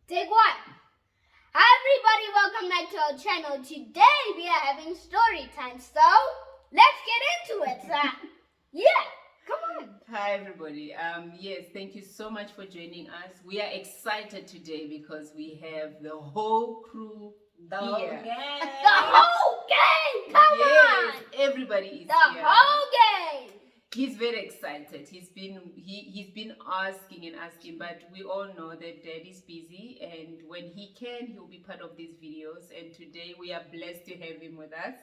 Take one. Hi everybody, welcome back to our channel. Today we are having story time, so let's get into it. Yeah, come on. Hi everybody. Yes, thank you so much for joining us. We are excited today because we have the whole crew here. The whole gang, come on. Everybody is The here. whole gang. He's very excited. He's been asking and asking, but we all know that Daddy's busy, and when he can, he'll be part of these videos. And today we are blessed to have him with us,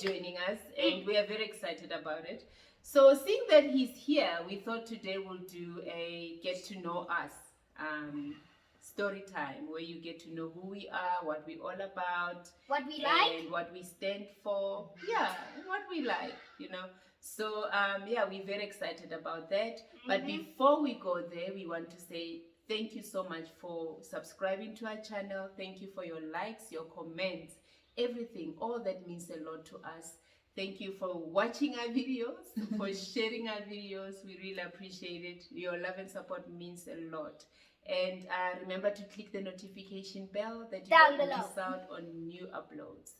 joining us, and we are very excited about it. So seeing that he's here, we thought today we'll do a get to know us story time, where you get to know who we are, what we're all about, what we like, and what we stand for. Yeah, what we like, you know. So yeah, we're very excited about that. But before we go there, we want to say thank you so much for subscribing to our channel. Thank you for your likes, your comments, everything. All that means a lot to us. Thank you for watching our videos, for sharing our videos. We really appreciate it. Your love and support means a lot. And remember to click the notification bell that you don't miss out on new uploads.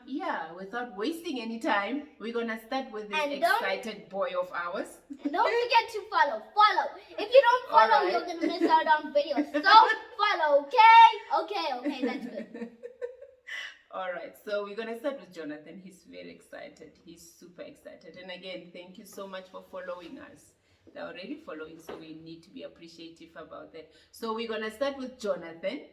Yeah, without wasting any time, we're gonna start with this excited boy of ours. And don't forget to follow. If you don't follow, you're gonna miss out on videos. So follow, okay? Okay, that's good. All right, so we're gonna start with Jonathan. He's very excited. He's super excited. And again, thank you so much for following us. They're already following, so we need to be appreciative about that. So we're gonna start with Jonathan.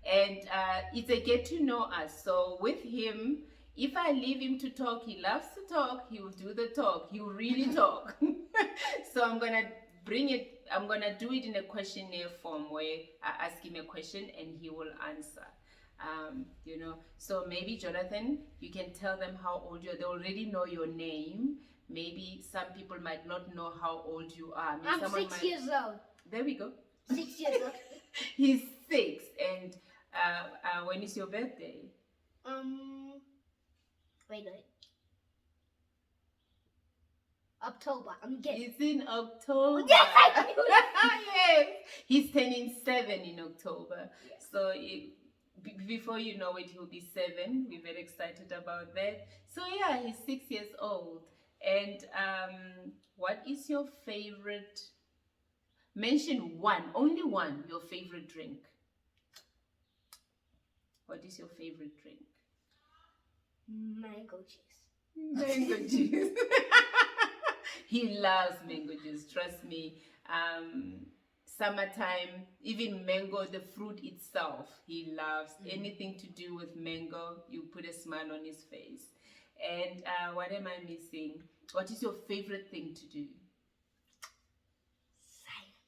And it's a get to know us. So with him, if I leave him to talk, he loves to talk, he will do the talk, he will really talk. So I'm gonna do it in a questionnaire form, where I ask him a question and he will answer. You know, so maybe Jonathan, you can tell them how old you are. They already know your name. Maybe some people might not know how old you are. Maybe I'm 6 years old. There we go. 6 years old. He's 6. And when is your birthday? Wait. October. I'm guessing. It's in October. Yes, I knew it. Yes. He's turning 7 in October. Yes. So before you know it, he'll be 7. We're very excited about that. So yeah, he's 6 years old. And what is your favorite? Mention one, only one, your favorite drink. What is your favorite drink? Mango juice. Mango juice. He loves mango juice, trust me. Summertime, even mango, the fruit itself, he loves. Anything to do with mango, you put a smile on his face. And what am I missing? What is your favorite thing to do? Science.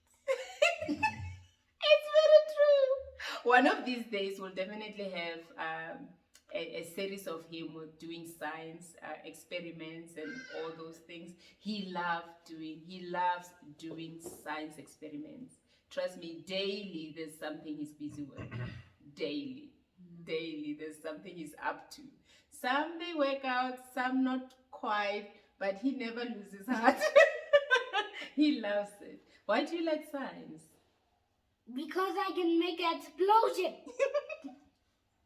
It's very true. One of these days, we'll definitely have a series of him doing science experiments and all those things. He loves doing science experiments. Trust me, daily there's something he's busy with. Daily there's something he's up to. Some they work out, some not quite, but he never loses heart. He loves it. Why do you like science? Because I can make an explosion.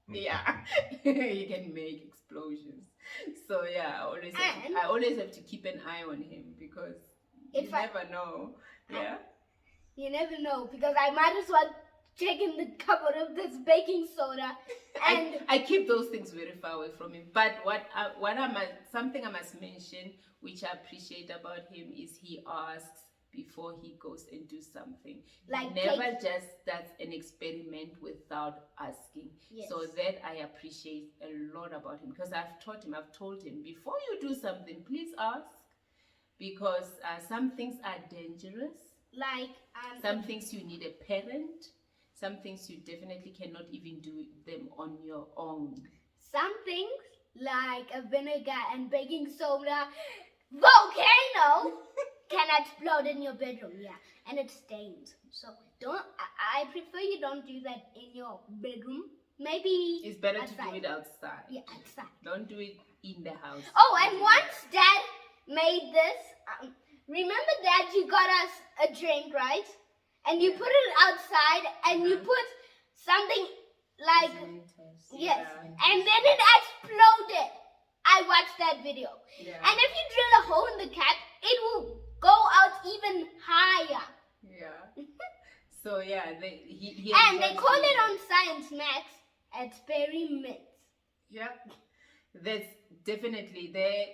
Yeah, he can make explosions. So yeah, I always have to keep an eye on him, because you never know. Yeah. You never know, because I might as well check in the cupboard of this baking soda. And I keep those things very far away from him. But something I must mention, which I appreciate about him, is he asks before he goes and do something. Like he never just does an experiment without asking. Yes. So that I appreciate a lot about him, because I've told him, before you do something, please ask, because some things are dangerous. Like some things you need a parent. Some things you definitely cannot even do them on your own. Some things, like a vinegar and baking soda volcano, can explode in your bedroom, yeah, and it stains. So I prefer you don't do that in your bedroom. Maybe it's better outside. To do it outside. Yeah, outside. Don't do it in the house. Oh, and once Dad made this, remember Dad, you got us a drink, right? and you put it outside, and you put something like yes, and then it exploded. I watched that video. Yeah. And if you drill a hole in the cap, it will go out even higher. Yeah. So yeah, he and they enjoys call doing it on Science Max experiments. Yeah, that's definitely there.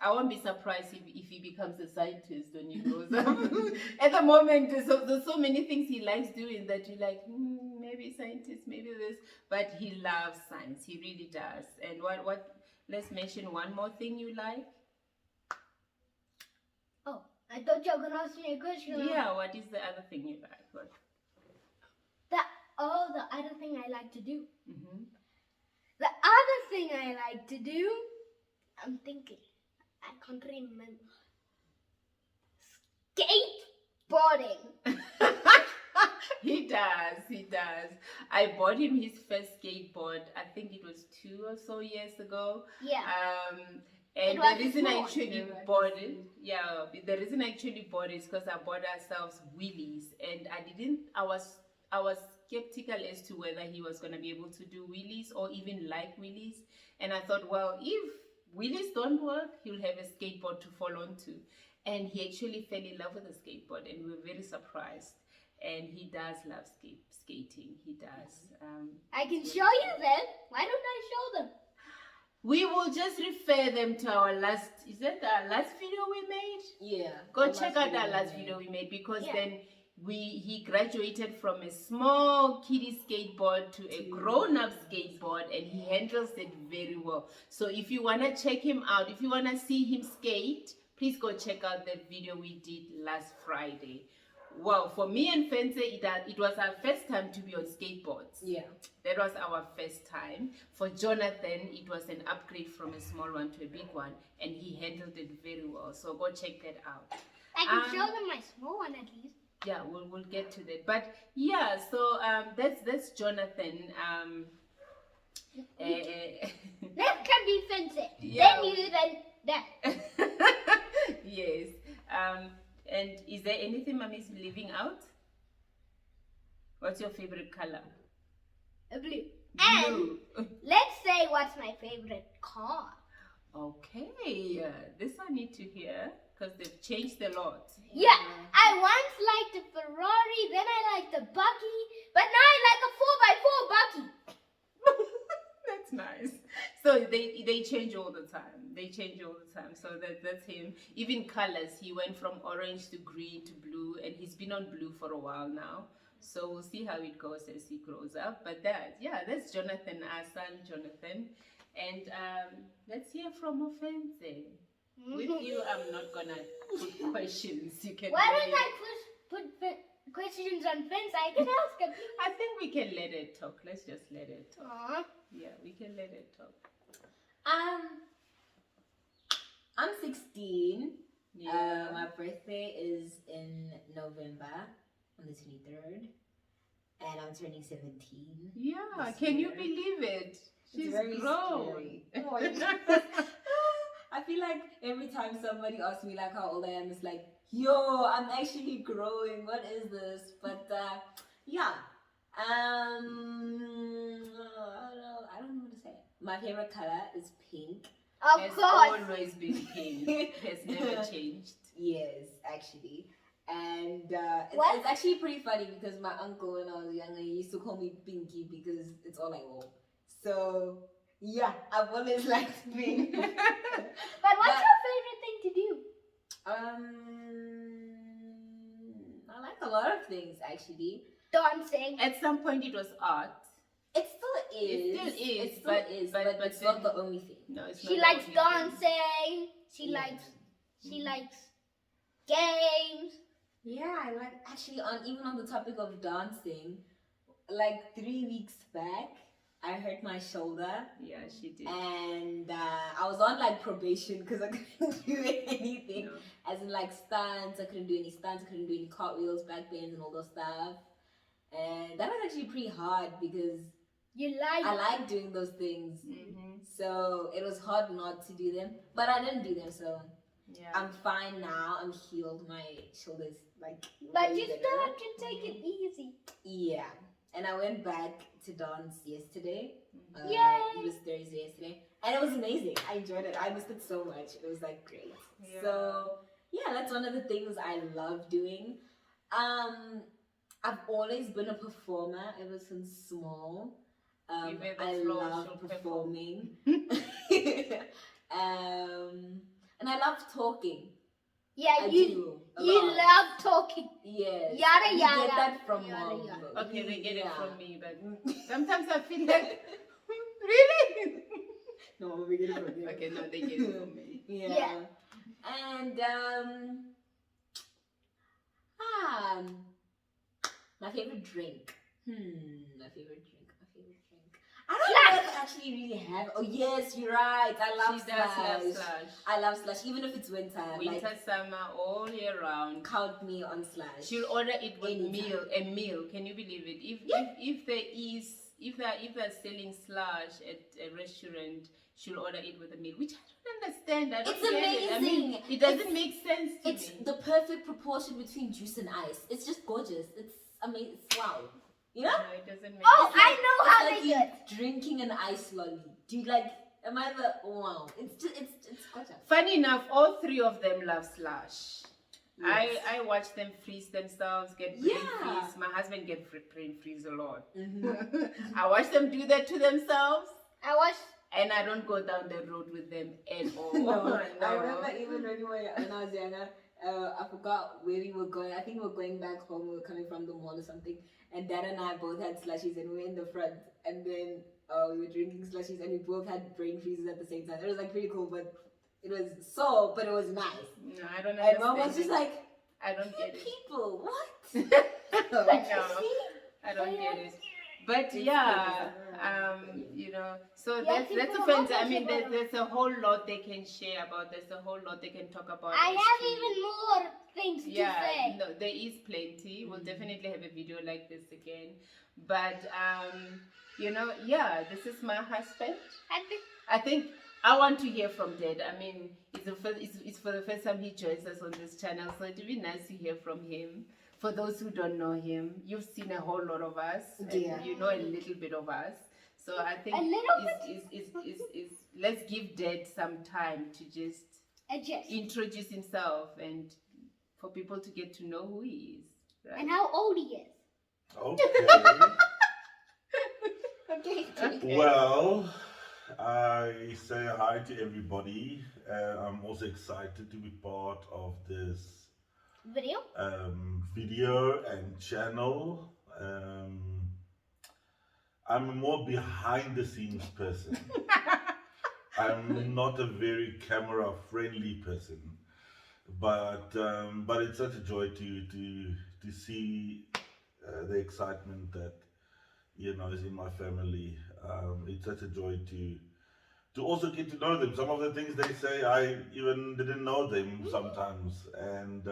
I won't be surprised if he becomes a scientist when he grows up. At the moment, there's so many things he likes doing that you're like, maybe scientist, maybe this. But he loves science. He really does. And what? Let's mention one more thing you like. Oh, I thought you were gonna ask me a question. Yeah, what is the other thing you like? What? The other thing I like to do. Mm-hmm. The other thing I like to do, I'm thinking, I can't remember. Skateboarding. He does. I bought him his first skateboard. I think it was 2 or so years ago. Yeah. And the reason I actually bought it, the reason I actually bought it is because I bought ourselves wheelies, and I was skeptical as to whether he was going to be able to do wheelies or even like wheelies. And I thought, well, if wheelies don't work, he'll have a skateboard to fall onto. And he actually fell in love with the skateboard, and we were very surprised. And he does love skating. He does. I can show you them. Why don't I show them? We will just refer them to our last. Is that our last video we made? Yeah. Go check out our last video we made, because then he graduated from a small kiddie skateboard to a grown-up skateboard, and he handles it very well. So if you wanna check him out, if you wanna see him skate, please go check out that video we did last Friday. Well, for me and Fense, it was our first time to be on skateboards. Yeah. That was our first time. For Jonathan, it was an upgrade from a small one to a big one, and he handled it very well. So go check that out. I can show them my small one at least. Yeah, we'll get to that. But yeah, so that's Jonathan. That can be fancy. Yeah. Then you, then that. Yes. And is there anything Mommy's leaving out? What's your favorite color? Blue. Blue. And let's say what's my favorite car. Okay, this I need to hear, because they've changed a lot. Yeah, I once liked a Ferrari, then I liked a Bucky, but now I like a 4x4 Bucky. That's nice. So they change all the time. They change all the time. So that's him. Even colors, he went from orange to green to blue, and he's been on blue for a while now. So we'll see how it goes as he grows up. But that's Jonathan, our son Jonathan. And let's hear from Ofense. With you, I'm not gonna put questions. You can. Why don't I put questions on Fence? I can ask him. I think we can let it talk. Let's just let it talk. Aww. Yeah, we can let it talk. I'm 16. Yeah. My birthday is in November on the 23rd, and I'm turning 17. Yeah, this can you year. believe it? It's She's very grown. scary. Oh, I feel like every time somebody asks me like how old I am, it's like, yo, I'm actually growing. What is this? But yeah. I don't know what to say. My favorite color is pink. Of Has course. always been pink. Has never changed. Yes, actually. And What? it's actually pretty funny because my uncle, when I was younger, he used to call me Pinky because it's all I wore. So yeah, I've always liked pink. But what's your favorite thing to do? I like a lot of things actually. Dancing. At some point, it was art. It still is. It still is, but but it's not then- the only thing. No, it's She not likes the only thing. dancing. She Yeah. likes games. Yeah, I like actually even on the topic of dancing, like 3 weeks back, I hurt my shoulder. Yeah, she did. And I was on like probation because I couldn't do anything. No. As in like stunts, I couldn't do any stunts, I couldn't do any cartwheels, back bends, and all those stuff. And that was actually pretty hard because I like doing those things. Mm-hmm. So it was hard not to do them, but I didn't do them. So Yeah. I'm fine now. I'm healed. My shoulders like. But way you still better. have to take and I went back to dance yesterday. Yay! It was Thursday yesterday, and it was amazing. I enjoyed it. I missed it so much. It was like great. Yeah. So yeah, that's one of the things I love doing. I've always been a performer ever since small. Give her the I floor, love she'll performing. And I love talking. Yeah, I you do. a you lot. love talking. Yes. Yada, We yada, get that from yada, mom. yada. Okay, they get it Yeah. from me, but sometimes I feel like, really? No, we get it from you. Okay, no, they get it from me. Yeah. Yeah. And my favorite drink. My favorite drink. I don't know if I actually really have. Oh yes, you're right. I love She does slush. love slush. I love slush, even if it's winter. Winter, Like, summer, all year round. count me on slush. She'll order it with Anytime. a meal. Can you believe it? If they're selling slush at a restaurant, she'll order it with a meal, which I don't understand. I don't It's get it. I mean, amazing. it doesn't make sense to It's me. the perfect proportion between juice and ice. It's just gorgeous. It's amazing. It's wow. You know? No, it doesn't make Oh, sense. I know how It's they like do it. you drinking an ice lolly. Do you like? Am I the wow? It's gorgeous. Funny enough, all three of them love slush. Yes. I watch them freeze themselves, get brain Yeah. freeze. My husband gets brain freeze a lot. Mhm. I watch them do that to themselves, I watched. and I don't go down the road with them at all. No, I remember even when I was younger, I forgot where we were going. I think we were going back home. We were coming from the mall or something. And Dad and I both had slushies, and we were in the front. And then we were drinking slushies, and we both had brain freezes at the same time. It was like pretty cool, but it was so, but it was nice. No, I don't And Mom was understand just it. like, I don't get it. people, what? No, See? I don't get it. But yeah, so Yeah, that's people offensive. love I mean, it. there's a whole lot they can share about. There's a whole lot they can talk about. I It's have true. even more things to Yeah, say. no, there is plenty. We'll definitely have a video like this again. But this is my husband. I think I want to hear from Dad. I mean, it's for the first time he joins us on this channel, so it'd be nice to hear from him. For those who don't know him, you've seen a whole lot of us, and Yeah. you know a little bit of us. So I think A little is let's give Dad some time to just Adjust. introduce himself and for people to get to know who he is. Right? And how old he is. Okay. Okay. Well, I say hi to everybody. I'm also excited to be part of this Video? video and channel. I'm a more behind the scenes person. I'm not a very camera friendly person, but it's such a joy to see the excitement that is in my family. It's such a joy to also get to know them. Some of the things they say, I even didn't know them sometimes, and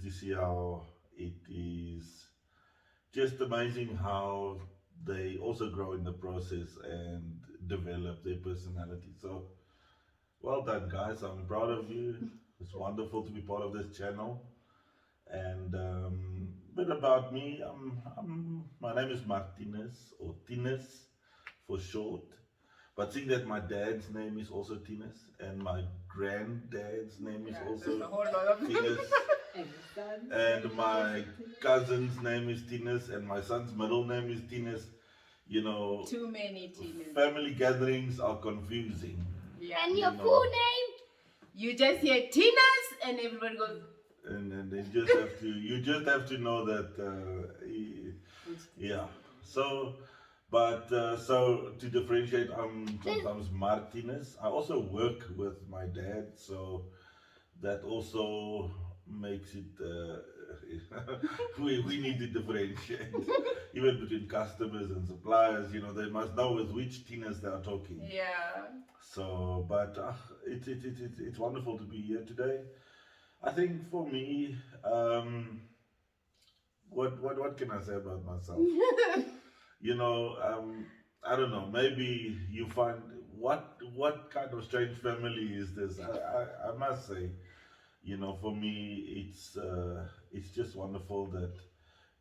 to see how it is just amazing how they also grow in the process and develop their personality. So well done, guys. I'm proud of you. It's wonderful to be part of this channel. And a bit about me, my name is Martinez, or Tines for short. But seeing that my dad's name is also Tines, and my granddad's name is There's also a whole lot of Tines, and my cousin's name is Tines, and my son's middle name is Tines. Too many teenagers. Family gatherings are confusing. Yeah. And your You know. full name? You just hear Tina's and everybody goes, And they you just have to know that, yeah. So, but so to differentiate, I'm sometimes Martinez. I also work with my dad, so that also makes it. We need to differentiate, even between customers and suppliers. They must know with which Tinas they are talking. yeah. So, but it's wonderful to be here today. I think for me, what can I say about myself? I don't know. Maybe you find what kind of strange family is this? I must say, for me, it's just wonderful that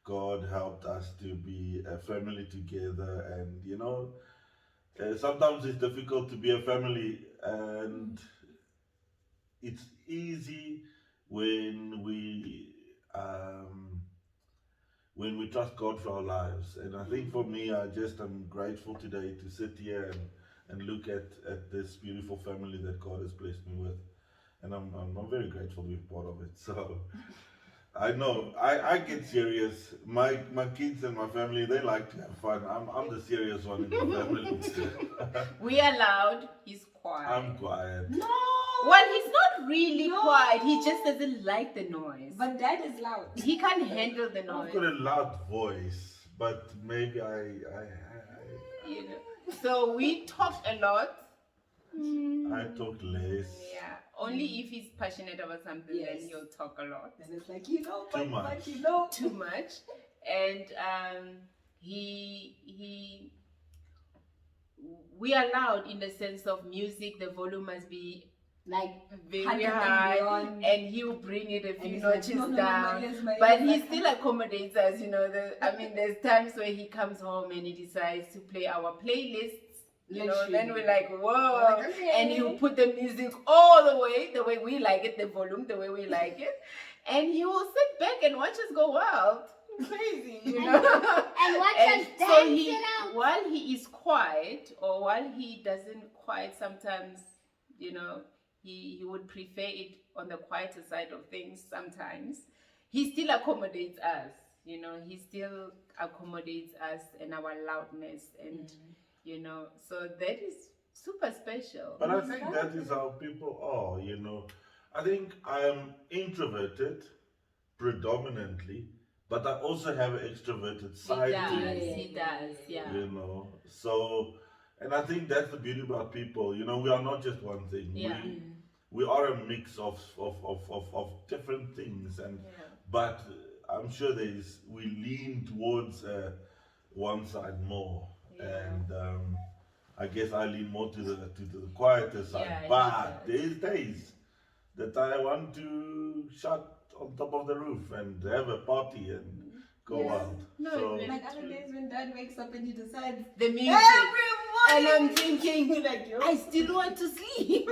God helped us to be a family together, and sometimes it's difficult to be a family, and it's easy when we trust God for our lives. And I think for me, I just am grateful today to sit here and look at this beautiful family that God has blessed me with. And I'm very grateful to be part of it. So I know I get serious. My kids and my family, they like to have fun. I'm the serious one in the family. We are loud. He's quiet. I'm quiet. No. Well, he's not really No. quiet. He just doesn't like the noise. But Dad is loud. He can't handle the I've noise. got a loud voice, but maybe I You know. So we talk a lot. talk less. Yeah. Only if he's passionate about something, then Yes. he'll talk a lot. And it's like, Too much. Too much. And we are loud in the sense of music. The volume must be like very 100 and high, beyond. and he will bring it a And few he's like, notches "No, no, no, down. my But ears, he like, still accommodates us, there's times where he comes home and he decides to play our playlists. Then we're like, whoa. Like, okay. And he'll put the music all the way we like it, the volume, the way we like it. And he will sit back and watch us go wild. Crazy, And watch us dance it out. while he is quiet, or while he doesn't quiet sometimes, he would prefer it on the quieter side of things sometimes. He still accommodates us, he still accommodates us and our loudness, and so that is super special. But I think that is how people are, I think I am introverted predominantly, but I also have an extroverted side to me. He does, yeah. So, and I think that's the beauty about people. We are not just one thing. Yeah. We are a mix of different things, and but I'm sure we lean towards one side more, and I guess I lean more to the quieter side. Yeah, But there's days that I want to shut on top of the roof and have a party and go out. No, So it's Like other days when Dad wakes up and he decides the music. every And I'm morning. thinking, Like, yo. I still want to sleep.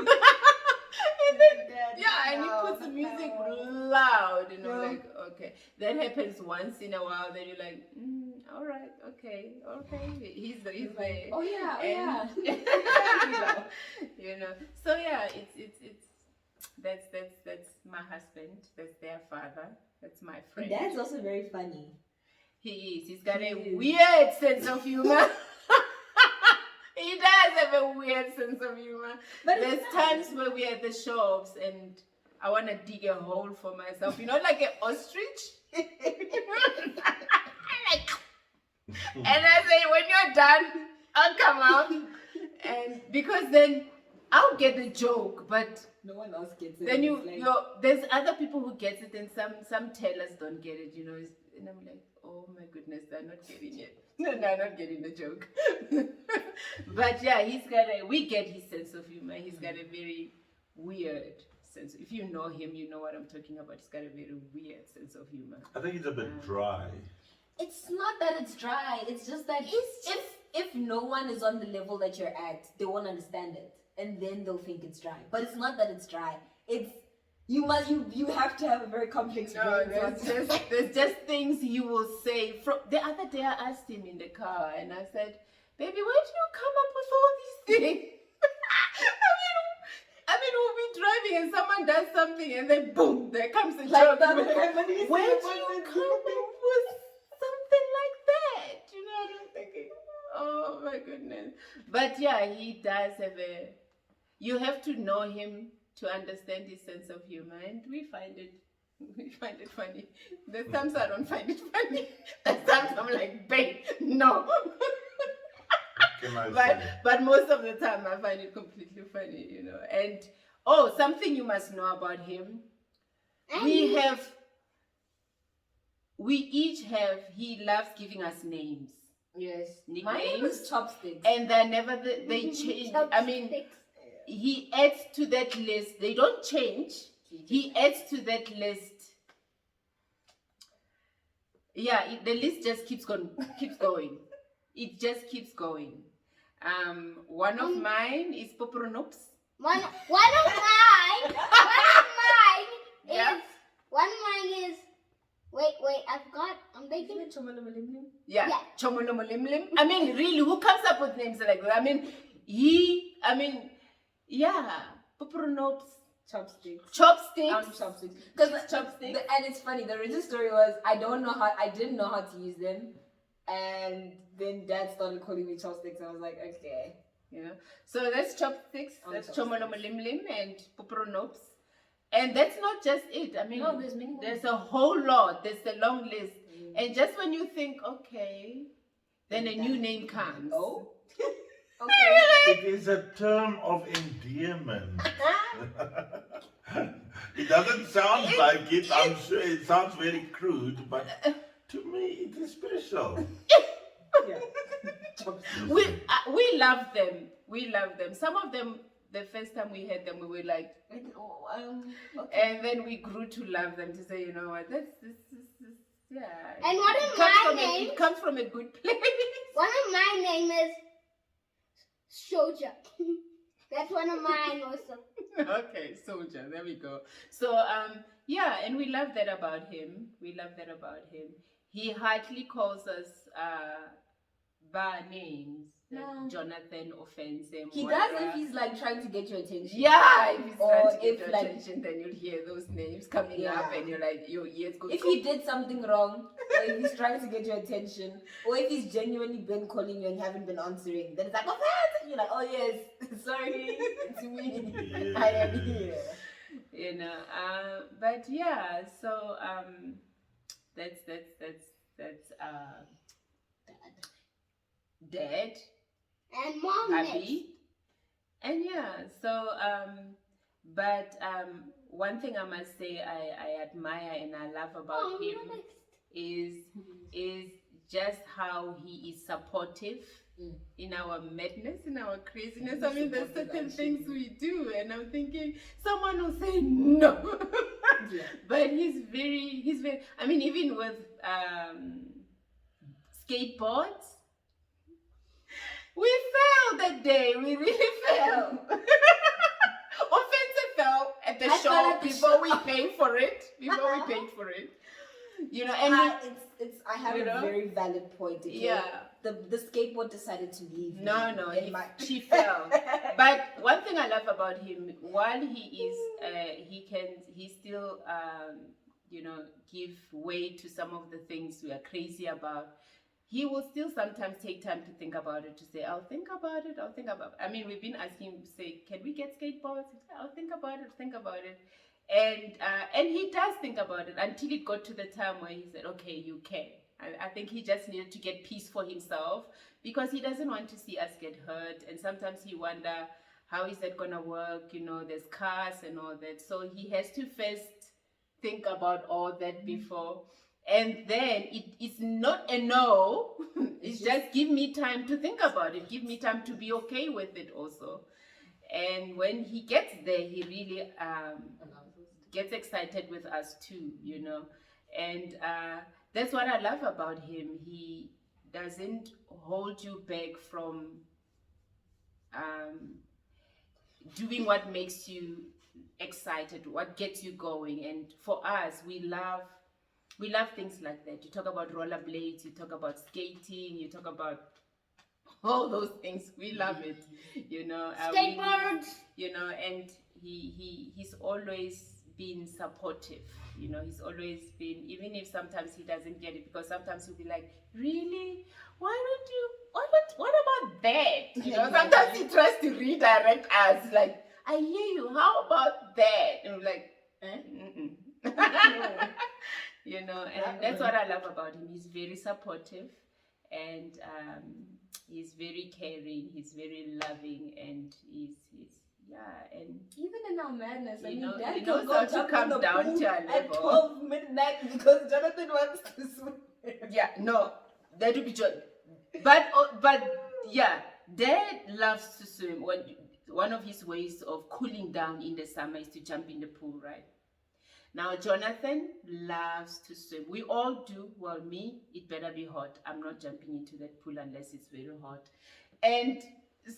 Dad, And he no, puts the music no. loud, Yeah. like, okay. That happens once in a while, then you're like, all right, okay. He's there. Oh yeah, And- yeah. So yeah, it's that's my husband, that's their father, that's my friend. Dad's also very funny. He is. He's got He a is. weird sense of humor. He does have a weird sense of humor. But There's it's nice. times where we're at the shops and I want to dig a hole for myself, like an ostrich. And I say, when you're done, I'll come out. And because then I'll get the joke, but No one else gets it. then It's like, there's other people who get it, and some tellers don't get it, and I'm like, oh my goodness, they're not getting it. No, they're not getting the joke. But yeah, we get his sense of humor. He's got a very weird sense. If you know him, you know what I'm talking about. He's got a very weird sense of humor. I think it's a bit dry. it's not that it's dry. It's just that if no one is on the level that you're at, they won't understand it, and then they'll think it's dry. But it's not that it's dry. It's you have to have a very complex No, brain. there's just things he will say. From the other day, I asked him in the car, and I said, "Baby, where do you come up with all these things?" I mean, we'll be driving and someone does something, and then boom, there comes a Like joke. that, Where do you come where up with something like that? I'm thinking, oh my goodness. But yeah, he does have you have to know him to understand his sense of humor, and we find it funny. There's times I don't find it funny. There's times I'm like, babe, no. Can I say? But most of the time I find it completely funny, And something you must know about him. We each have, he loves giving us names. Yes. Nicknames. My name is Chopsticks. And they're never, they change. I mean, he adds to that list. They don't change. He adds to that list yeah, the list just keeps going. It just keeps going. One of mine is Popronops. One of mine. Yeah. Is. Wait, I forgot. I'm thinking. Yeah, Yeah. Chomolomolimlim. I mean, really, who comes up with names like that? Yeah, Popronops. Chopsticks. Chopsticks. Chopsticks. Because Chopsticks. and it's funny. The origin story was I didn't know how to use them, and then Dad started calling me chopsticks. And I was like, okay. You know, so that's chopsticks. That's Chopsticks. Chomolomolimlim and Popronops. And that's not just it. I mean, No, there's many more. there's a whole lot. There's a long list. And just when you think, okay, then a new name comes. Oh. Okay. It is a term of endearment. It doesn't sound like it. I'm sure it sounds very crude, but to me, it is special. Yeah. We love them. We love them. Some of them, the first time we had them, we were like, Okay. and then we grew to love them, to say, you know what, this, yeah. And what is It comes my from name? It comes from a good place. One of my name is Soldier. That's one of mine also. Okay, soldier, there we go. So, yeah, and we love that about him. He hardly calls us by names. Like No. Jonathan, offense him. He does if he's like trying to get your attention. Yeah, if he's Or trying to get if, your like- attention, then you'll hear those names coming Yeah. up and you're like, your ears go. If he did something wrong, or if he's trying to get your attention, or if he's genuinely been calling you and you haven't been answering, then it's like, offense! And you're like, oh yes, sorry, it's me. Yeah. I am here. You know, but yeah, so that's Dad, And mom next. Abby, and yeah, so but one thing I must say I admire and I love about Oh, him you're next. is just how he is supportive in our madness, in our craziness. I mean, there's certain things we do, and I'm thinking someone will say no, Yeah. but he's very. I mean, even with skateboards, we fell that day. We really fell. Offensive fell at the I fell show at the before show. we paid for it. You know, and I have you a know? very valid point. Okay? yeah. The skateboard decided to leave. me No, in my- she fell. But one thing I love about him, while he is, he still, you know, give way to some of the things we are crazy about. He will still sometimes take time to think about it, to say, I'll think about it. I mean, we've been asking him, say, can we get skateboards? He said, I'll think about it. And he does think about it until it got to the time where he said, okay, you can. I think he just needed to get peace for himself because he doesn't want to see us get hurt. And sometimes he wonder, how is that going to work? You know, there's cars and all that. So he has to first think about all that before. And then it's not a no. It's just give me time to think about it. Give me time to be okay with it also. And when he gets there, he really gets excited with us too, you know. And that's what I love about him. He doesn't hold you back from doing what makes you excited, what gets you going. And for us, we love things like that. You talk about rollerblades, you talk about skating, you talk about all those things. We love it, you know. Skateboards. You know, and he's always been supportive. You know, he's always been, even if sometimes he doesn't get it, because sometimes he'll be like, really? Why don't you? What about that? You know, sometimes he tries to redirect us. Like, I hear you. How about that? And we're like, you know, and that's what I love about him. He's very supportive, and he's very caring. He's very loving, and he's and Even in our madness, I You mean, know- Dad he can knows go how to jump come in the down pool to our at level. 12 midnight because Jonathan wants to swim. yeah, no, that would be joy. But yeah, Dad loves to swim. One of his ways of cooling down in the summer is to jump in the pool, right? Now, Jonathan loves to swim. We all do. Well, me, it better be hot. I'm not jumping into that pool unless it's very hot. And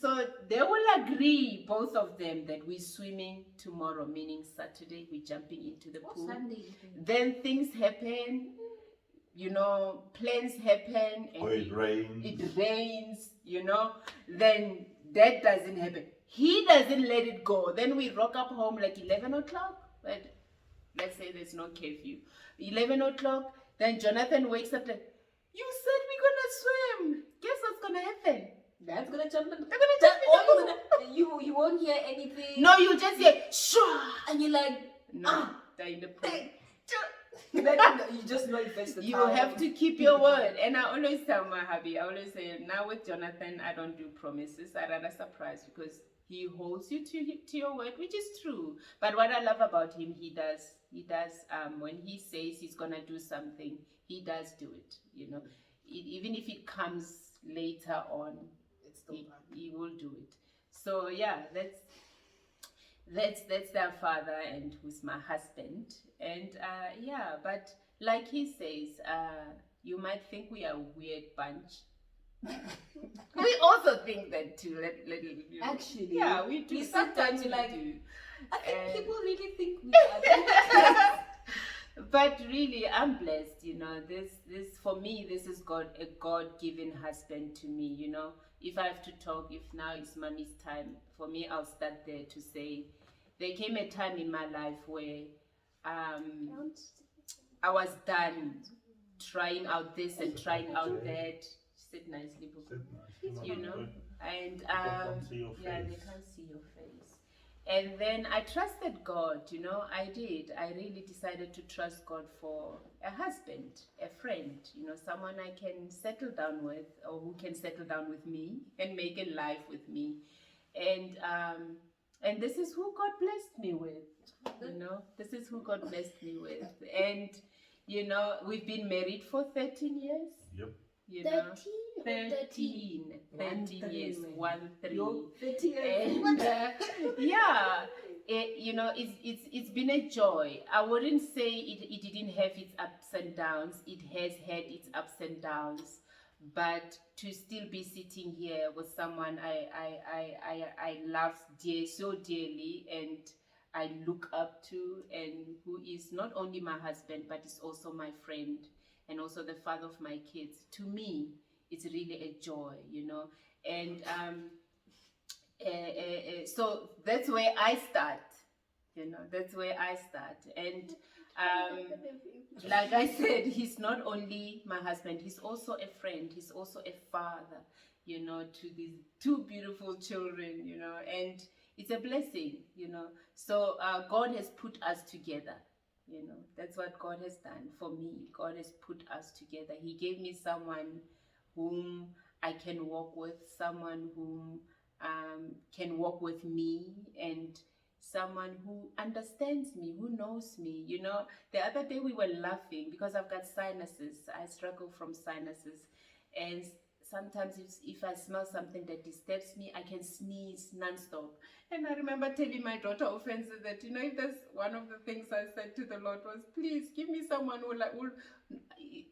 so they will agree, both of them, that we're swimming tomorrow, meaning Saturday, we're jumping into the pool. Sunday. Then things happen, you know, plans happen. And Or it rains. It rains, you know. Then that doesn't happen. He doesn't let it go. Then we rock up home like 11 o'clock. But let's say there's no curfew. 11 o'clock, then Jonathan wakes up like, you said we're gonna swim. Guess what's gonna happen? Dad's gonna jump in. They're gonna jump in the pool. You won't hear anything. No, you just hear, shua. And you're like, No, they're in the pool. you just know it first. You have to keep your word. And I always tell my hubby, I always say, now with Jonathan, I don't do promises. I rather surprise because he holds you to your word, which is true. But what I love about him, he does, when he says he's going to do something, he does do it, you know. Even if it comes later on, he will do it. So yeah, that's their father, and who's my husband. And yeah, but like he says, you might think we are a weird bunch. We also think that too. You know. Actually, yeah, we do. We Sometimes sometimes we like, do. I think And- people really think we are. But really, I'm blessed. You know, this for me, this is a God-given husband to me. You know, if I have to talk, if now is mommy's time, for me, I'll start there to say, there came a time in my life where I was done trying out this and trying out that. Sit nicely, Boo. You know, and They can't see your yeah, they face. can't see your face. And then I trusted God, you know, I did. I really decided to trust God for a husband, a friend, you know, someone I can settle down with, or who can settle down with me and make a life with me. And this is who God blessed me with, you know, this is who God blessed me with. And, you know, we've been married for 13 years. Yep. You know, 13 13 years, 1 3. Yo, 30 years. And yeah, you know, it's been a joy. I wouldn't say it didn't have its ups and downs. It has had its ups and downs, but to still be sitting here with someone I love so dearly, and I look up to, and who is not only my husband but is also my friend and also the father of my kids. To me, it's really a joy, you know. And so that's where I start, you know, that's where I start. And like I said, he's not only my husband, he's also a friend, he's also a father, you know, to these 2 beautiful children, you know, and it's a blessing, you know. So God has put us together. You know, that's what God has done for me. God has put us together. He gave me someone whom I can walk with, someone whom can walk with me, and someone who understands me, who knows me. You know, the other day we were laughing because I've got sinuses. I struggle from sinuses, and sometimes if I smell something that disturbs me, I can sneeze nonstop. And I remember telling my daughter offensively that, you know, if there's one of the things I said to the Lord was, please give me someone who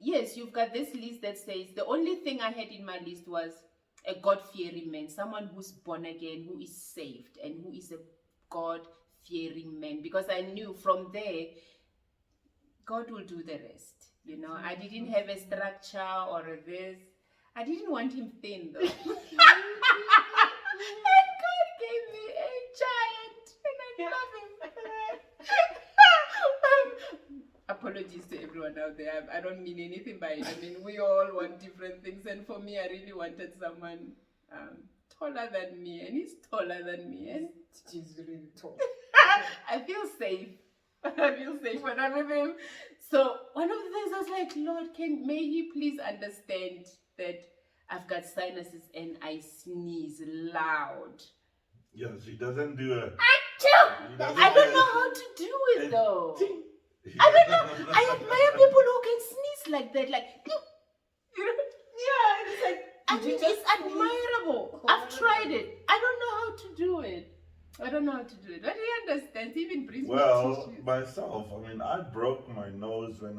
yes, you've got this list that says, the only thing I had in my list was a God-fearing man, someone who's born again, who is saved, and who is a God-fearing man. Because I knew from there, God will do the rest. You know, I didn't have a structure or a this. I didn't want him thin though. And God gave me a giant, and I love him for that. Apologies to everyone out there. I don't mean anything by it. I mean, we all want different things, and for me, I really wanted someone taller than me, and he's taller than me, and She's really tall. I feel safe. I feel safe when I'm with him. So one of the things I was like, Lord, may he please understand that I've got sinuses and I sneeze loud. Yes, she doesn't do a. I don't know how to do it though. I don't know. I admire people who can sneeze like that. Like, you know? Yeah, it's like, I mean, it's admirable. I've tried it. I don't know how to do it. I don't know how to do it. But he understands. He even brings me Well, tissues. myself, I mean, I broke my nose when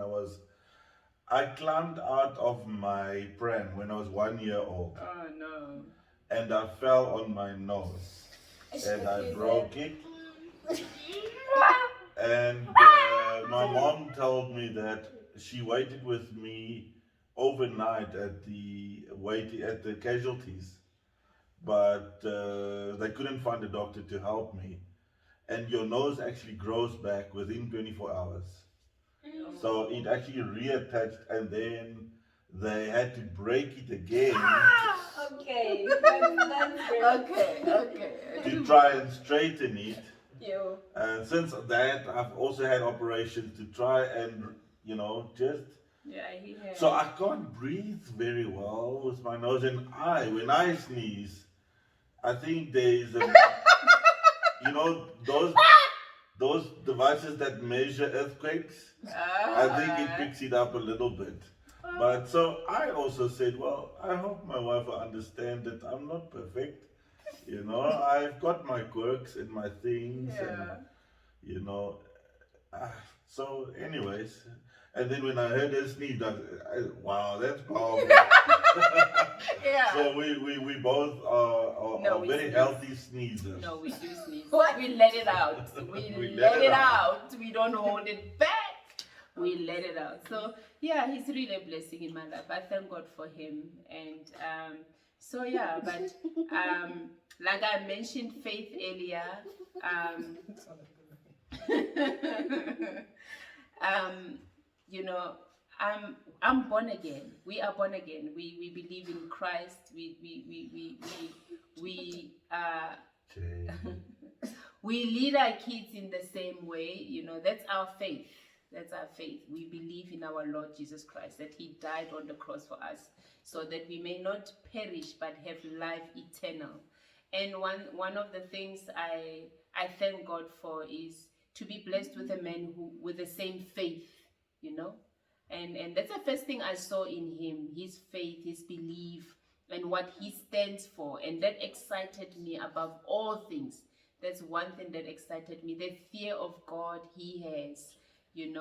I climbed out of my pram when I was 1 year old, Oh no. and I fell on my nose, and I broke it. And my mom told me that she waited with me overnight at the casualties, but they couldn't find a doctor to help me. And your nose actually grows back within 24 hours. So it actually reattached, and then they had to break it again Okay, that's great. Okay. to try and straighten it. You. And since that, I've also had operations to try and, just. Yeah, he has. So I can't breathe very well with my nose, and when I sneeze, I think there's those devices that measure earthquakes. I think it picks it up a little bit. But so I also said, well, I hope my wife will understand that I'm not perfect. I've got my quirks and my things, Yeah. and so anyways, and then when I heard her sneeze, wow, that's powerful. Yeah. So we both are we very sneeze. healthy sneezers. No, we do sneeze. What? We let it out. We let it out. We don't hold it back. We let it out. So yeah, he's really a blessing in my life. I thank God for him. And so yeah, but like I mentioned faith earlier, I'm born again. We are born again. We believe in Christ. We lead our kids in the same way. That's our faith. That's our faith. We believe in our Lord Jesus Christ, that he died on the cross for us so that we may not perish but have life eternal. And one of the things I thank God for is to be blessed with a man with the same faith, And that's the first thing I saw in him, his faith, his belief, and what he stands for. And that excited me above all things. That's one thing that excited me, the fear of God he has, in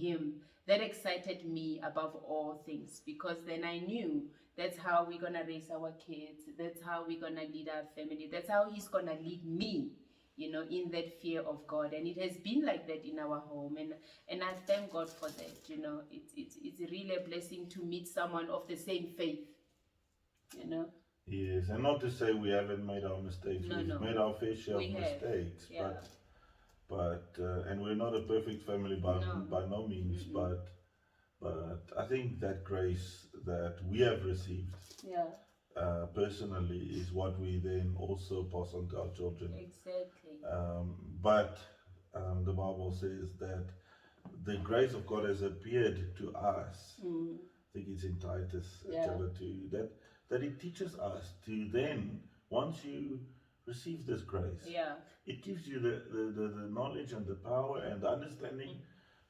him. That excited me above all things, because then I knew that's how we're going to raise our kids. That's how we're going to lead our family. That's how he's going to lead me, in that fear of God. And it has been like that in our home. And I thank God for that, It's really a blessing to meet someone of the same faith, Yes, and not to say we haven't made our mistakes. We've made our fair share of mistakes, yeah. but and we're not a perfect family by no means. Mm-mm. But I think that grace that we have received, personally, is what we then also pass on to our children. Exactly. But the Bible says that the grace of God has appeared to us. I think it's in Titus chapter 2, that it teaches us to then, once you receive this grace, it gives you the knowledge and the power and the understanding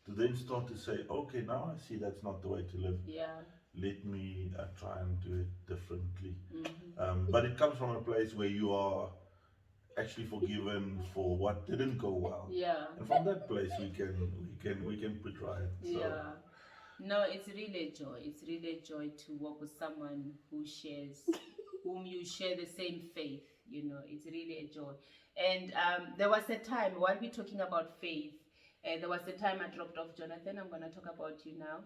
to then start to say, okay, now I see that's not the way to live. Let me try and do it differently. But it comes from a place where you are actually forgiven for what didn't go well. And from that place we can put right. So. No, it's really a joy. It's really a joy to work with someone whom you share the same faith. It's really a joy. And there was a time, while we're talking about faith, there was a time I dropped off Jonathan. I'm going to talk about you now.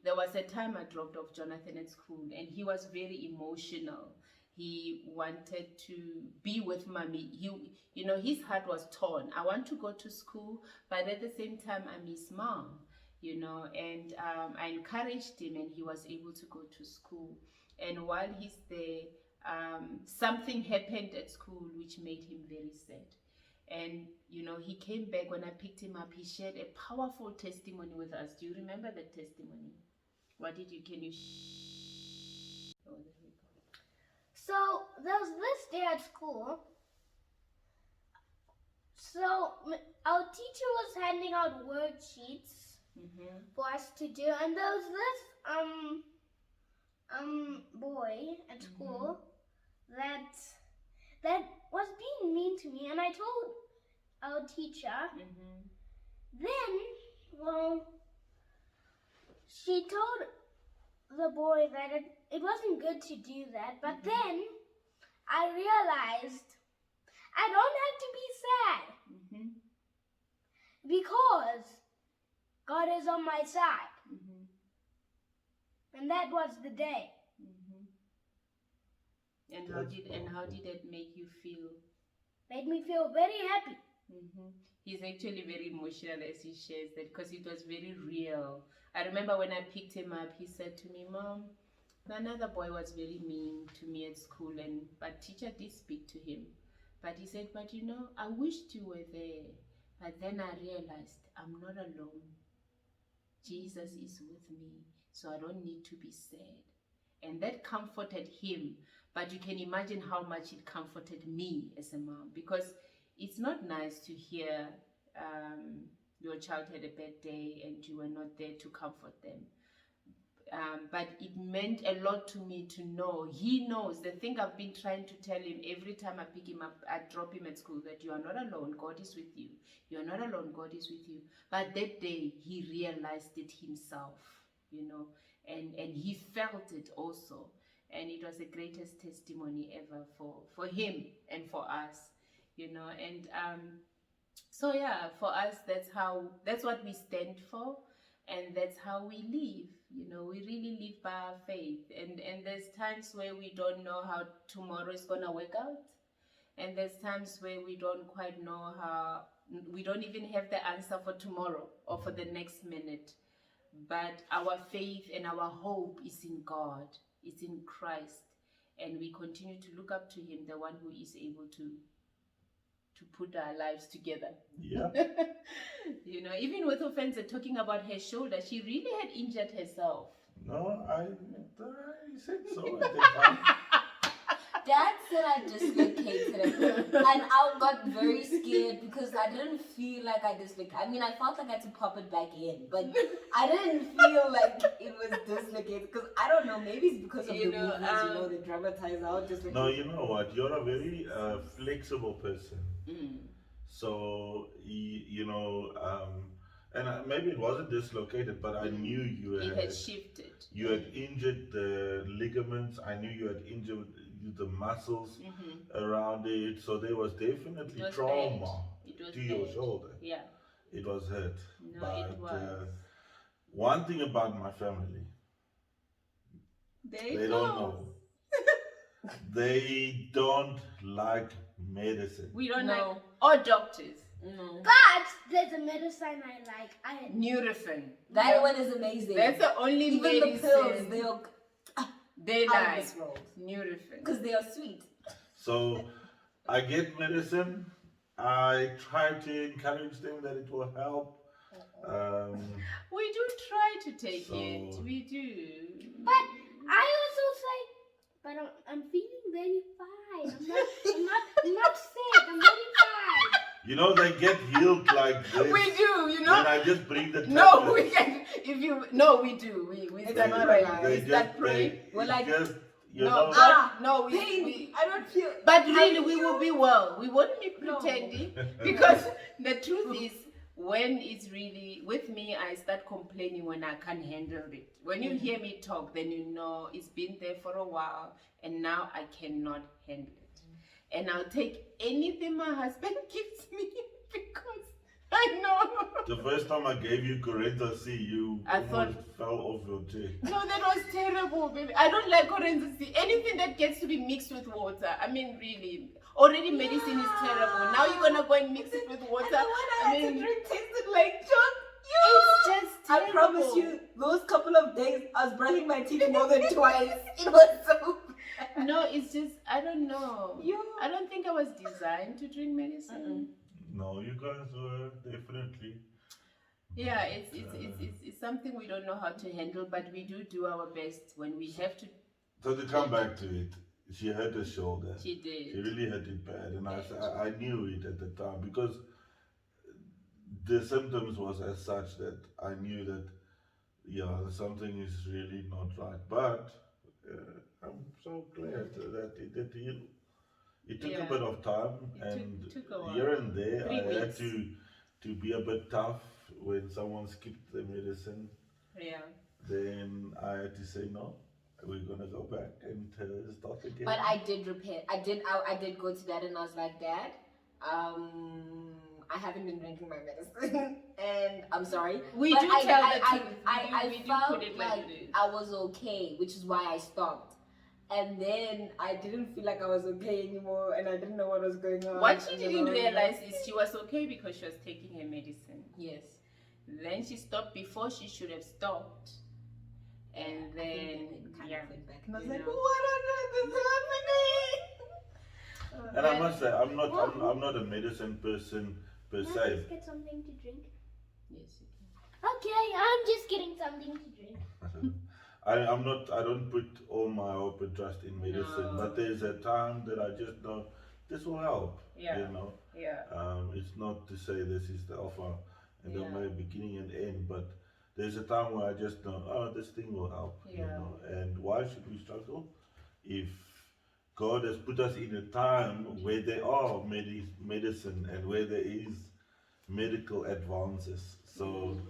There was a time I dropped off Jonathan at school, and he was very emotional. He wanted to be with mommy. His heart was torn. I want to go to school, but at the same time, I miss mom. And I encouraged him, and he was able to go to school. And while he's there, something happened at school which made him very sad. And he came back. When I picked him up, he shared a powerful testimony with us. Do you remember that testimony? Can you oh, there we go. So there was this day at school. So our teacher was handing out worksheets for us to do, and there was this boy at school that that was being mean to me, and I told our teacher. Then, well, she told the boy that it wasn't good to do that, but then I realized I don't have to be sad because God is on my side. And that was the day. And how did that make you feel? Made me feel very happy. He's actually very emotional as he shares that because it was very real. I remember when I picked him up, he said to me, "Mom, another boy was very mean to me at school, but teacher did speak to him. But he said, but you know, I wished you were there. But then I realized I'm not alone. Jesus is with me, so I don't need to be sad." And that comforted him. But you can imagine how much it comforted me as a mom, because it's not nice to hear your child had a bad day and you were not there to comfort them. But it meant a lot to me to know, he knows the thing I've been trying to tell him every time I pick him up, I drop him at school, that you are not alone, God is with you. You are not alone, God is with you. But that day, he realized it himself, you know, and he felt it also. And it was the greatest testimony ever for him and for us, you know. And so yeah, for us, that's what we stand for, and that's how we live. You know, we really live by our faith. And there's times where we don't know how tomorrow is gonna work out, and there's times where we don't quite know how, we don't even have the answer for tomorrow or for the next minute. But our faith and our hope is in God, it's in Christ, and we continue to look up to him, the one who is able to put our lives together. Yeah. You know, even with Offense talking about her shoulder, she really had injured herself. No, I said so at the time. Dad said I dislocated it, and I got very scared because I didn't feel like I dislocated. I mean, I felt like I had to pop it back in, but I didn't feel like it was dislocated because I don't know. Maybe it's because of the movements, they dramatize out dislocation. No, you know what? You're a very flexible person. So, and maybe it wasn't dislocated, but I knew you had shifted. You had injured the ligaments. I knew you had injured the muscles around it. So there was definitely trauma to your shoulder. Yeah. It was hurt. No, but it was. one thing about my family, they don't know. They don't like medicine. We don't like, or doctors. No. But there's a medicine I like. Nurofen. That one is amazing. That's the only Even medicine. the pills, they like Nurofen because they are sweet. So I get medicine. I try to encourage them that it will help. We do try to take it. We do. But I also say, but I'm feeling very fine. I'm not sick. I'm very fine. You know, they get healed like this. We do, you know. And I just bring the tablets. No, we can. We do. We start praying. We start praying. We're like, just, pain. I don't feel. But really, we will be well. We won't be pretending because the truth is, when it's really with me, I start complaining when I can't handle it. When you hear me talk, then you know it's been there for a while, and now I cannot handle it. And I'll take anything my husband gives me because I know. The first time I gave you Corinza C, you almost fell off your chair. No, that was terrible, baby. I don't like Corinza C. Anything that gets to be mixed with water. I mean, really. Already medicine is terrible. Now you're gonna go and mix it with water. And the one I had to drink tasted like junk. It's just terrible. I promise you, those couple of days, I was brushing my teeth more than twice. It was so bad. No, it's just, I don't know. I don't think I was designed to drink medicine. No, you guys were definitely. Yeah, it's something we don't know how to handle, but we do our best when we have to. So to come back to it, she hurt her shoulder. She did. She really hurt it bad, and I knew it at the time because the symptoms was as such that I knew that something is really not right. But I'm so glad that it did heal. it took Yeah. a bit of time, It and took a while. here and there 3 I had weeks. to be a bit tough when someone skipped the medicine. Yeah. Then I had to say no. We're gonna go back and start again. But I did repair. I did go to Dad and I was like, Dad, I haven't been drinking my medicine, and I'm sorry. We But do I, tell I, the I, truth. I We do felt put it like like it is. I was okay, which is why I stopped. And then I didn't feel like I was okay anymore, and I didn't know what was going on. What she And then didn't I was like, realize is she was okay because she was taking her medicine. yes. Then she stopped before she should have stopped. And I think then, it kind yeah. of went back. And I was You like, know. what on earth is happening? And I must say, I'm not a medicine person per Can I se. just get something to drink? Yes, you can. Okay, I'm just getting something to drink. I don't put all my hope and trust in medicine, No. but there's a time that I just know this will help. Yeah. You know, Yeah. it's not to say this is the alpha and the Yeah. omega, beginning and end, but there's a time where I just know, oh, this thing will help. You Yeah. know, and why should we struggle if God has put us in a time where there are medicine and where there is medical advances? So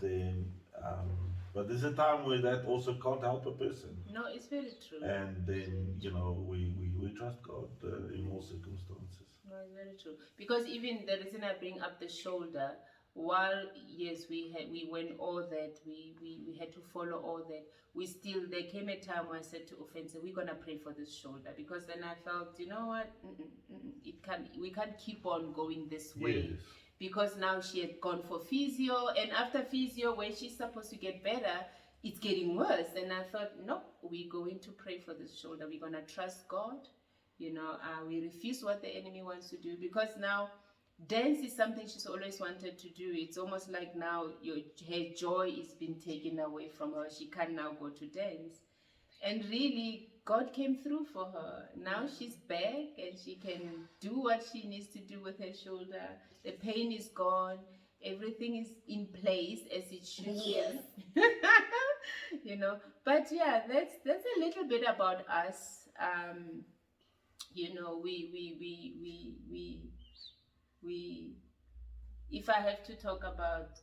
then, but there's a time where that also can't help a person. No, it's very true. And then, you know, we trust God in all circumstances. No, it's very true. Because even the reason I bring up the shoulder, while yes, we went all that, we had to follow all that. There came a time where I said to Offense, we're gonna pray for this shoulder, because then I felt, you know what, we can't keep on going this way. Yes. Because now she had gone for physio, and after physio, where she's supposed to get better, it's getting worse. And I thought, no, we're going to pray for this shoulder. We're gonna trust God. You know, we refuse what the enemy wants to do, because now dance is something she's always wanted to do. It's almost like now her joy is being taken away from her. She can't now go to dance. And really, God came through for her. Now she's back and she can do what she needs to do with her shoulder. The pain is gone. Everything is in place as it should Yes. be. You know, but yeah, that's a little bit about us. You know, we if I have to talk about,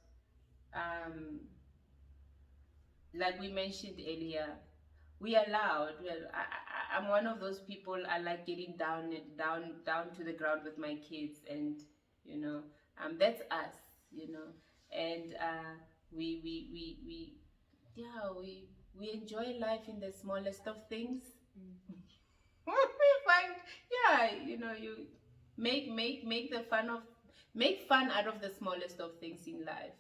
like we mentioned earlier, we are loud. Well, I'm one of those people. I like getting down to the ground with my kids, and you know, that's us. You know, and we enjoy life in the smallest of things. We find, yeah, you know, you make fun out of the smallest of things in life,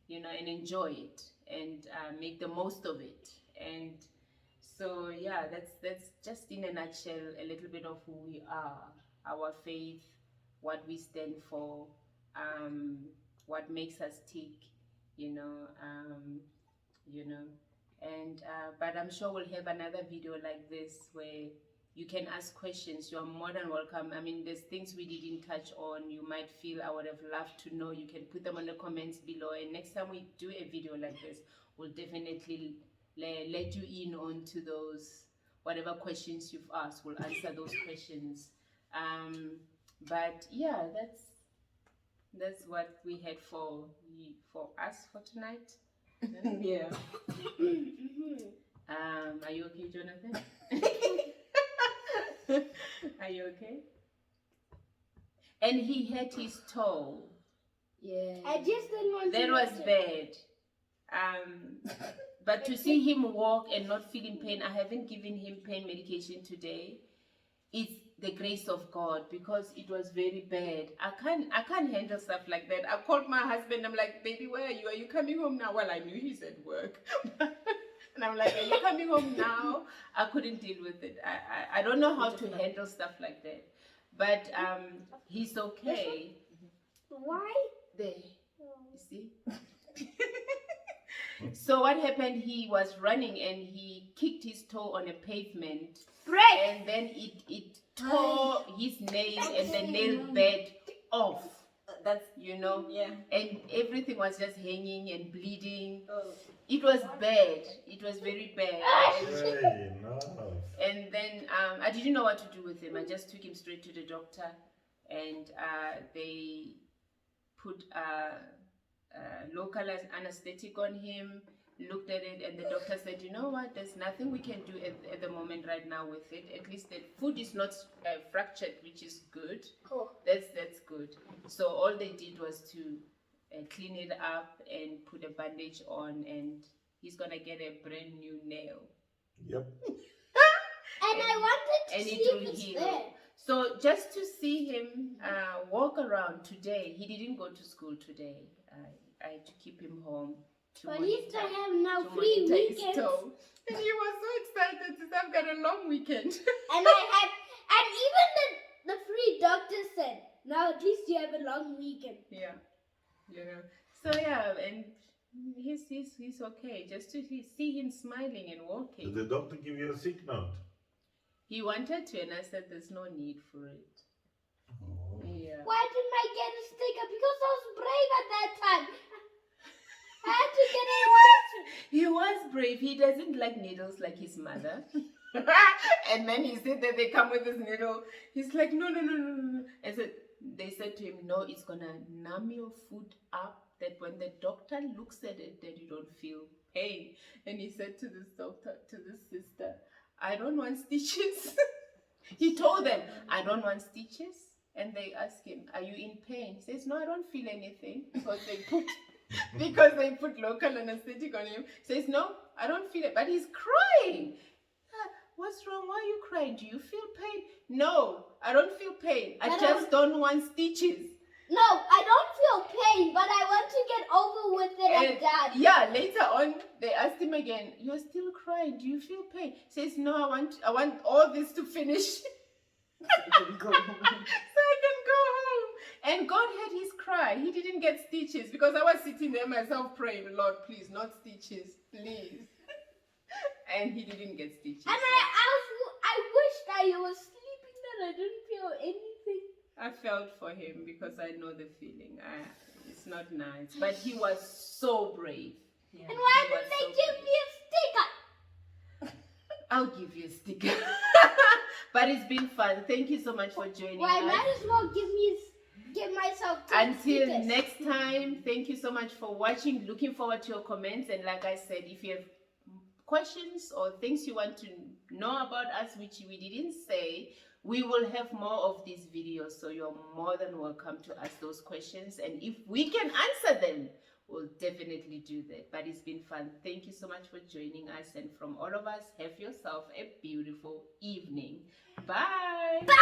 you know, and enjoy it, and make the most of it. And so yeah, that's just in a nutshell a little bit of who we are, our faith, what we stand for, what makes us tick, you know. And but I'm sure we'll have another video like this where you can ask questions. You are more than welcome. I mean, there's things we didn't touch on. You might feel I would have loved to know. You can put them in the comments below. And next time we do a video like this, we'll definitely let you in onto those, whatever questions you've asked. We'll answer those questions. But yeah, that's what we had for us for tonight. Yeah. Are you okay, Jonathan? Are you okay? And he hurt his toe. Yeah. I just didn't want to. That was watch it. bad. But to see him walk and not feeling pain, I haven't given him pain medication today. It's the grace of God, because it was very bad. I can't handle stuff like that. I called my husband. I'm like, baby, where are you? Are you coming home now? Well, I knew he's at work. And I'm like, are you coming home now? I couldn't deal with it. I don't know how to handle stuff like that. But he's okay. Why? There, you see? So what happened, he was running and he kicked his toe on a pavement. Break. And then it tore his nail and the nail bed off. That's, You know? yeah. And everything was just hanging and bleeding. Oh. It was bad. It was very bad. Hey, no. And then I didn't know what to do with him. I just took him straight to the doctor, and they put local anesthetic on him, looked at it, and the doctor said, you know what, there's nothing we can do at the moment right now with it. At least the foot is not fractured, which is good. Cool. That's good. So all they did was to clean it up and put a bandage on, and he's gonna get a brand new nail. Yep. And I wanted to And see it will if it's heal. there. So just to see him walk around today, he didn't go to school today. I had to keep him home. To But at least I monitor- have now to 3 monitor his weekends. toe. And he was so excited to say, I've got a long weekend. And even the free doctor said, now at least you have a long weekend. Yeah. So yeah, and he's okay. Just to see him smiling and walking. Did the doctor give you a sick note? He wanted to, and I said there's no need for it. Oh. Yeah. Why didn't I get a sticker? Because I was brave at that time. I had to get an injection. He was brave. He doesn't like needles like his mother. And then he said that they come with this needle. He's like, no. And so they said to him, no, it's gonna numb your foot up, that when the doctor looks at it, that you don't feel pain. And he said to this doctor, to this sister, I don't want stitches. He told them, I don't want stitches. And they asked him, are you in pain? He says, no, I don't feel anything, because they put local anesthetic on him. He says, no, I don't feel it. But he's crying. What's wrong? Why are you crying? Do you feel pain? No, I don't feel pain. I just don't want stitches. No, I don't feel pain, but I want to get over with it like that. Yeah, later on, they asked him again, you're still crying. Do you feel pain? He says, no, I want all this to finish. So I can go home. And God heard his cry. He didn't get stitches, because I was sitting there myself praying, Lord, please, not stitches, please. And he didn't get stitches. And I wished I was sleeping that I didn't feel anything. I felt for him, because I know the feeling. It's not nice. But he was so brave. Yeah. And why He was didn't they so give me a sticker? I'll give you a sticker. But it's been fun. Thank you so much for joining Well, I us. might as well give myself 10 Until stickers. next time, thank you so much for watching. Looking forward to your comments. And like I said, if you have questions or things you want to know about us which we didn't say, we will have more of these videos, so you're more than welcome to ask those questions, and if we can answer them, we'll definitely do that. But it's been fun. Thank you so much for joining us, and from all of us, have yourself a beautiful evening. Bye. Bye!